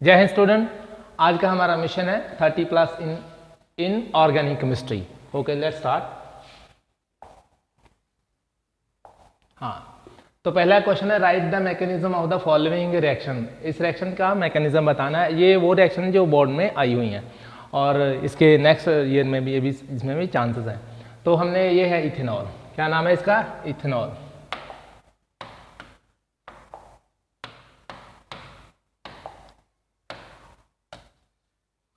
जय हिंद स्टूडेंट, आज का हमारा मिशन है 30+ in organic chemistry. Okay, let's start. हाँ, तो पहला क्वेश्चन है right the mechanism of the following reaction. इस रिएक्शन का मैकेनिज्म बताना है। ये वो रिएक्शन जो बोर्ड में आई हुई हैं और इसके नेक्स्ट ईयर में भी इसमें भी चांसेस हैं। तो हमने ये है इथेनॉल, क्या नाम है इसका? इथेनॉल।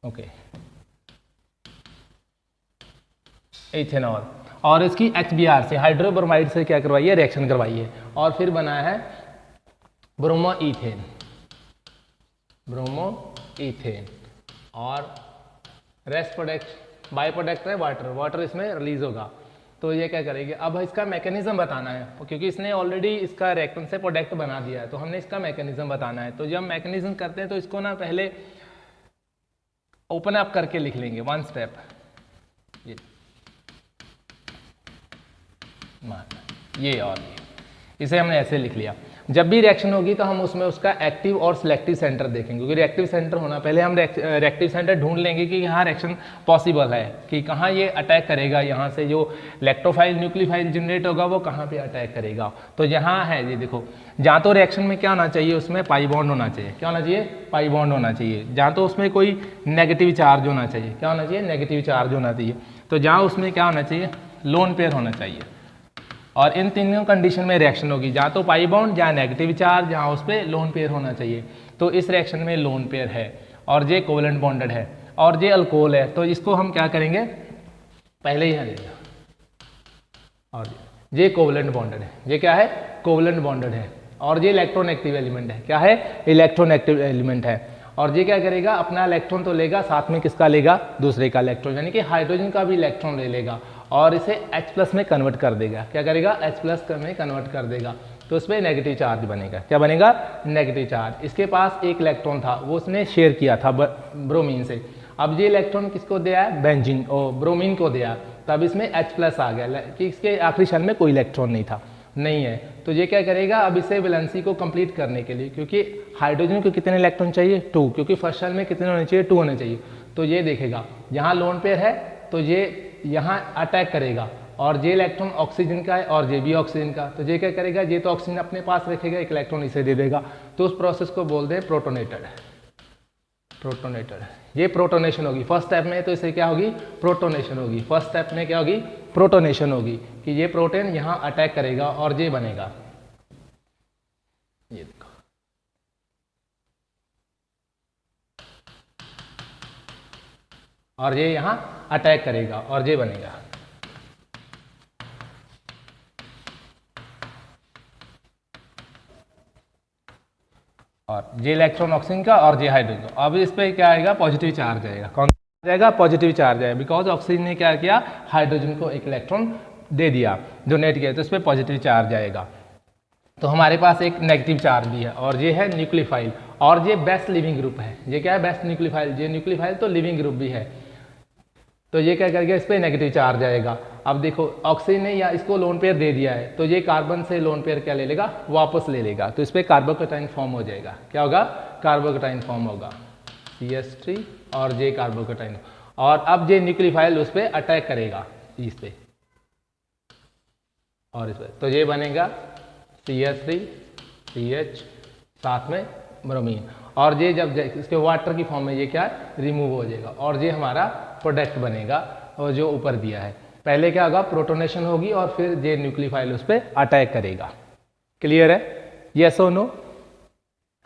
ओके, इथेनॉल, और इसकी HBr से हाइड्रोब्रोमाइड से क्या करवाई है? रिएक्शन करवाई है और फिर बनाया है ब्रोमोइथेन। ब्रोमोइथेन और रेस्ट प्रोडक्ट बाई प्रोडक्ट है वाटर इसमें रिलीज होगा। तो ये क्या करेगी? अब इसका मैकेनिज्म बताना है, क्योंकि इसने ऑलरेडी इसका रिएक्टेंट से प्रोडक्ट बना दिया है, तो हमने इसका मैकेनिज्म बताना है। तो जब मैकेनिज्म करते हैं तो इसको ना पहले ओपन अप करके लिख लेंगे, वन स्टेप। ये और इसे हमने ऐसे लिख लिया। जब भी रिएक्शन होगी तो हम उसमें उसका एक्टिव और सिलेक्टिव सेंटर देखेंगे, क्योंकि रिएक्टिव सेंटर होना, पहले हम रिएक्टिव सेंटर ढूंढ लेंगे कि यहाँ रिएक्शन पॉसिबल है, कि कहाँ ये अटैक करेगा। यहाँ से जो इलेक्ट्रोफाइल न्यूक्लियोफाइल जनरेट होगा वो कहाँ पे अटैक करेगा। तो यहाँ है, ये देखो, जहाँ तो रिएक्शन में क्या होना चाहिए? उसमें पाई बॉन्ड होना चाहिए। क्या होना चाहिए? पाई बॉन्ड होना चाहिए। जहाँ तो उसमें कोई नेगेटिव चार्ज होना चाहिए। क्या होना चाहिए? नेगेटिव चार्ज होना चाहिए। तो जहाँ उसमें क्या होना चाहिए? लोन पेयर होना चाहिए। और इन तीनों कंडीशन में रिएक्शन होगी, जहाँ तो पाई बॉन्ड, जहाँ नेगेटिव चार्ज, जहाँ उस पर लोन पेयर होना चाहिए। तो इस रिएक्शन में लोन पेयर है और जे कोवेलेंट बॉन्डेड है और जे अल्कोहल है। तो इसको हम क्या करेंगे? पहले ही है और जे कोवेलेंट बॉन्डेड है। ये क्या है? कोवेलेंट बॉन्डेड है। और ये इलेक्ट्रोनेगेटिव एलिमेंट है। क्या है? इलेक्ट्रोनेगेटिव एलिमेंट है। और ये क्या करेगा? अपना इलेक्ट्रॉन तो लेगा, साथ में किसका लेगा? दूसरे का इलेक्ट्रॉन, यानी कि हाइड्रोजन का भी इलेक्ट्रॉन ले लेगा और इसे H+ में कन्वर्ट कर देगा। क्या करेगा? H+ में कन्वर्ट कर देगा। तो उसमें नेगेटिव चार्ज बनेगा। क्या बनेगा? Negative charge. इसके पास एक इलेक्ट्रॉन था, वो उसने शेयर किया था ब्रोमीन से। अब ये इलेक्ट्रॉन किसको दिया है? बेंजीन और ब्रोमीन को दिया। तब इसमें H+ आ गया कि इसके आखिरी शेल में कोई इलेक्ट्रॉन नहीं है। तो ये क्या करेगा? अब इसे वैलेंसी को कंप्लीट करने के लिए, क्योंकि हाइड्रोजन को कितने इलेक्ट्रॉन चाहिए? 2, क्योंकि फर्स्ट शेल में कितने होने चाहिए? 2 होने चाहिए। तो ये देखेगा, यहाँ लोन पेयर है तो ये यहाँ अटैक करेगा और ये इलेक्ट्रॉन ऑक्सीजन का है और ये भी ऑक्सीजन का। तो ये क्या करेगा? ये तो ऑक्सीजन अपने पास रखेगा, एक इलेक्ट्रॉन इसे दे देगा। तो उस प्रोसेस को बोलते हैं प्रोटोनेटेड। ये प्रोटोनेशन होगी फर्स्ट स्टेप में। तो इसे क्या होगी? प्रोटोनेशन होगी। फर्स्ट स्टेप में क्या होगी? प्रोटोनेशन होगी, कि ये प्रोटीन यहाँ अटैक करेगा और ये बनेगा। ये देखो, और ये यहाँ अटैक करेगा और ये बनेगा। और ये इलेक्ट्रॉन ऑक्सीजन का और ये हाइड्रोजन। अब इस पे क्या आएगा? पॉजिटिव चार्ज आएगा। कौन सा आएगा? पॉजिटिव चार्ज आएगा, बिकॉज ऑक्सीजन ने क्या किया? हाइड्रोजन को एक इलेक्ट्रॉन दे दिया, डोनेट किया, तो इस पर पॉजिटिव चार्ज आएगा। तो हमारे पास एक नेगेटिव चार्ज भी है और ये है न्यूक्लियोफाइल और ये बेस्ट लिविंग ग्रुप है। ये क्या है? Best nucleophile. ये न्यूक्लियोफाइल तो लिविंग ग्रुप भी है। तो ये क्या करेगा? इस पर नेगेटिव चार्ज आएगा। अब देखो, ऑक्सीजन ने या इसको लोन पेयर दे दिया है, तो ये कार्बन से लोन पेयर क्या ले लेगा? वापस ले लेगा। तो इस पर कार्बोकैटायन फॉर्म हो जाएगा। क्या होगा? कार्बोकैटायन फॉर्म होगा, CH3 और ये कार्बोकैटायन। और अब ये न्यूक्लियोफाइल उस पर अटैक करेगा, इस पे और इस पर। तो ये बनेगा CH3 CH साथ में ब्रोमीन। और ये जब इसके वाटर की फॉर्म में ये क्या रिमूव हो जाएगा और ये हमारा प्रोडक्ट बनेगा। और जो ऊपर दिया है, पहले क्या होगा? प्रोटोनेशन होगी और फिर ये न्यूक्लियोफाइल उस पर अटैक करेगा। क्लियर है? यस और नो?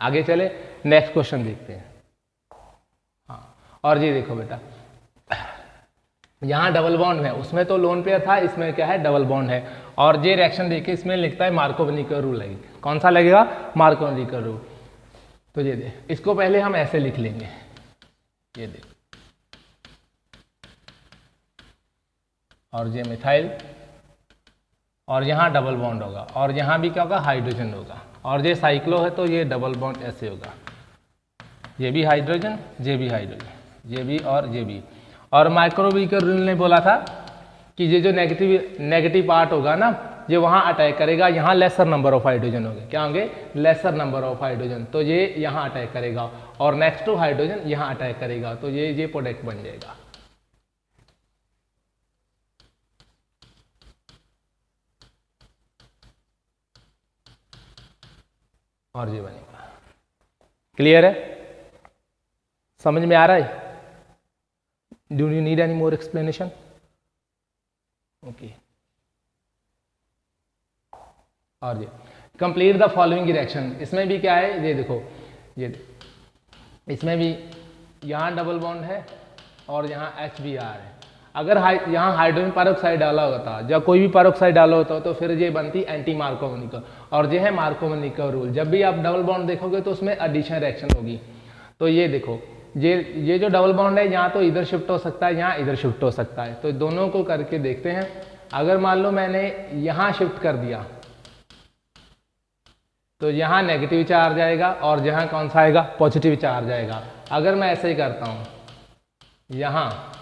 आगे चले, नेक्स्ट क्वेश्चन देखते हैं। हाँ, और ये देखो बेटा, यहाँ डबल बॉन्ड है, उसमें तो लोन पेयर था, इसमें क्या है? डबल बॉन्ड है। और ये रिएक्शन देखिए, इसमें लिखता है मार्कोवनी का रूल लगेगा। कौन सा लगेगा? मार्कोवनी का रूल। तो ये दे, इसको पहले हम ऐसे लिख लेंगे। ये देख, और ये मिथाइल और यहाँ डबल बॉन्ड होगा और यहाँ भी क्या होगा? हाइड्रोजन होगा। और ये साइक्लो है तो ये डबल बॉन्ड ऐसे होगा। ये भी हाइड्रोजन, ये भी हाइड्रोजन, ये भी और ये भी। और मार्कोवनी का रूल ने बोला था कि ये जो नेगेटिव पार्ट होगा ना, ये वहाँ अटैक करेगा, यहाँ लेसर नंबर ऑफ हाइड्रोजन होंगे, क्या होंगे, लेसर नंबर ऑफ हाइड्रोजन, तो ये यहाँ अटैक करेगा और नेक्स्ट टू हाइड्रोजन यहाँ अटैक करेगा, तो ये प्रोडक्ट बन जाएगा। और ये बनेगा। क्लियर है, समझ में आ रहा है? Do you need any more explanation? Okay. और ये कंप्लीट द फॉलोइंग रिएक्शन, इसमें भी क्या है, ये देखो, ये इसमें भी यहाँ डबल बॉन्ड है और यहाँ HBr है। अगर यहाँ हाइड्रोजन पेरोक्साइड डाला होता, जब कोई भी पेरोक्साइड डाला होता तो फिर ये बनती एंटी मार्कोवनी, और ये है मार्कोवनी का रूल, जब भी आप डबल बॉन्ड देखोगे तो उसमें एडिशन रिएक्शन होगी। तो ये देखो, ये जो डबल बॉन्ड है यहाँ तो इधर शिफ्ट हो सकता है, यहाँ इधर शिफ्ट हो सकता है, तो दोनों को करके देखते हैं। अगर मान लो मैंने यहाँ शिफ्ट कर दिया तो यहाँ नेगेटिव चार्ज आएगा और यहाँ कौन सा आएगा, पॉजिटिव चार्ज आएगा। अगर मैं ऐसे ही करता हूँ यहाँ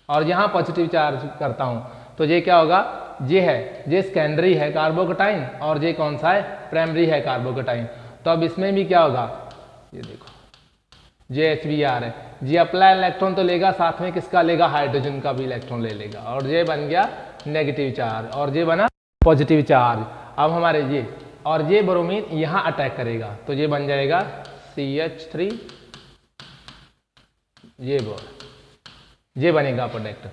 और यहाँ पॉजिटिव चार्ज करता हूँ तो ये क्या होगा, ये है, ये सेकेंडरी है कार्बोकेटाइन और ये कौन सा है, प्राइमरी है कार्बोकेटाइन। तो अब इसमें भी क्या होगा, ये देखो, ये HBr है, ये अपना इलेक्ट्रॉन तो लेगा, साथ में किसका लेगा, हाइड्रोजन का भी इलेक्ट्रॉन ले लेगा, और ये बन गया नेगेटिव चार्ज और ये बना पॉजिटिव चार्ज। अब हमारे ये और ये ब्रोमीन यहाँ अटैक करेगा तो ये बन जाएगा CH3, ये बनेगा प्रोडक्ट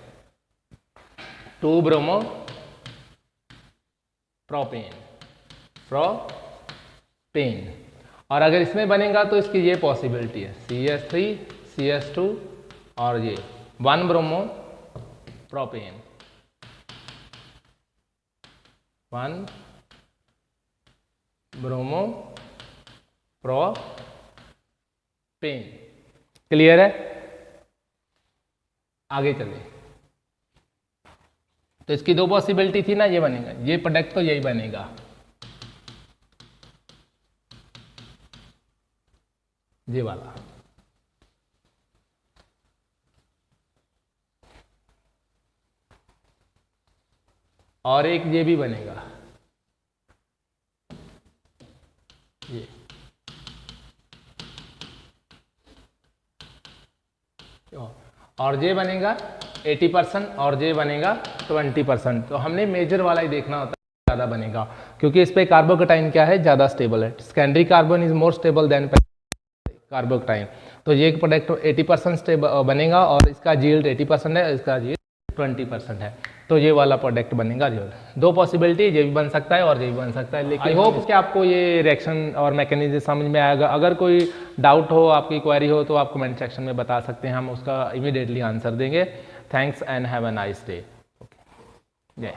2 ब्रोमो प्रोपेन। और अगर इसमें बनेगा तो इसकी ये पॉसिबिलिटी है CH3 CH2 और ये 1 bromo propane, 1 bromo propane. Clear है? आगे चले, तो इसकी 2 पॉसिबिलिटी थी ना, ये बनेगा, ये प्रोडक्ट तो यही बनेगा, ये वाला। और एक ये भी बनेगा, ये और ये बनेगा 80% और ये बनेगा 20%। तो हमने मेजर वाला ही देखना होता है, ज़्यादा बनेगा, क्योंकि इस पे कार्बोकेटाइन क्या है, ज़्यादा स्टेबल है। Secondary carbon is more stable then carbocation. तो ये प्रोडक्ट 80% स्टेबल बनेगा और इसका यील्ड 80% है, इसका यील्ड 20% है, तो ये वाला प्रोडक्ट बनेगा। जो 2 पॉसिबिलिटी, ये भी बन सकता है और ये भी बन सकता है। लेकिन आई होप कि आपको ये रिएक्शन और मैकेनिज्म समझ में आएगा। अगर कोई डाउट हो, आपकी क्वेरी हो, तो आप कमेंट सेक्शन में बता सकते हैं, हम उसका इमीडिएटली आंसर देंगे। Thanks and have a nice day. जय